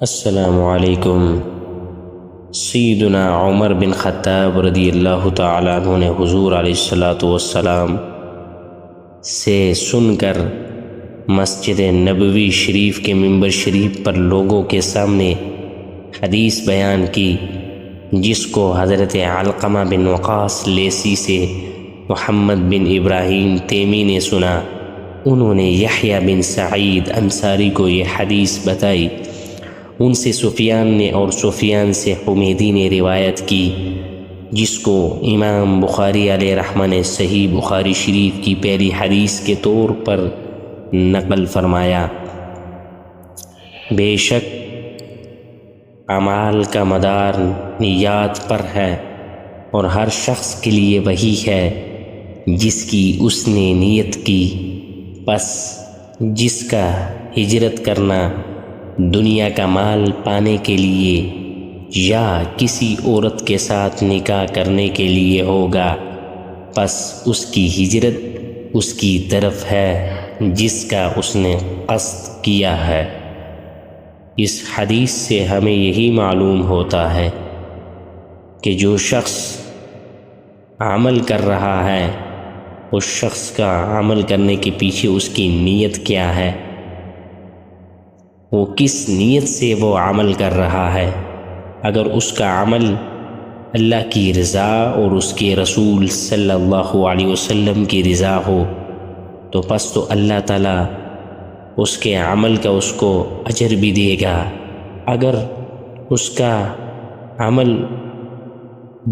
السلام علیکم۔ سیدنا عمر بن خطاب رضی اللہ تعالیٰ عنہ نے حضور علیہ السلام سے سن کر مسجد نبوی شریف کے ممبر شریف پر لوگوں کے سامنے حدیث بیان کی، جس کو حضرت علقمہ بن وقاص لیثی سے محمد بن ابراہیم تیمی نے سنا۔ انہوں نے یحییٰ بن سعید انصاری کو یہ حدیث بتائی، ان سے سفیان نے اور سفیان سے حمیدی نے روایت کی، جس کو امام بخاری علیہ رحمہ نے صحیح بخاری شریف کی پہلی حدیث کے طور پر نقل فرمایا۔ بے شک اعمال کا مدار نیات پر ہے، اور ہر شخص کے لیے وہی ہے جس کی اس نے نیت کی۔ پس جس کا ہجرت کرنا دنیا کا مال پانے کے لیے یا کسی عورت کے ساتھ نکاح کرنے کے لیے ہوگا، پس اس کی ہجرت اس کی طرف ہے جس کا اس نے قصد کیا ہے۔ اس حدیث سے ہمیں یہی معلوم ہوتا ہے کہ جو شخص عمل کر رہا ہے، اس شخص کا عمل کرنے کے پیچھے اس کی نیت کیا ہے، وہ کس نیت سے وہ عمل کر رہا ہے۔ اگر اس کا عمل اللہ کی رضا اور اس کے رسول صلی اللہ علیہ وسلم کی رضا ہو، تو پس تو اللہ تعالیٰ اس کے عمل کا اس کو اجر بھی دے گا۔ اگر اس کا عمل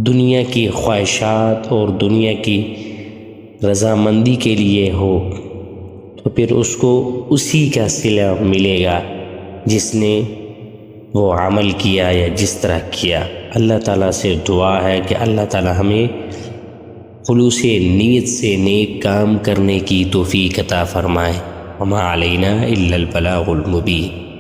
دنیا کی خواہشات اور دنیا کی رضامندی کے لیے ہو، تو پھر اس کو اسی کا صلہ ملے گا جس نے وہ عمل کیا یا جس طرح کیا۔ اللہ تعالیٰ سے دعا ہے کہ اللہ تعالیٰ ہمیں خلوص نیت سے نیک کام کرنے کی توفیق عطا فرمائے۔ وما علینا الا البلاغ المبین۔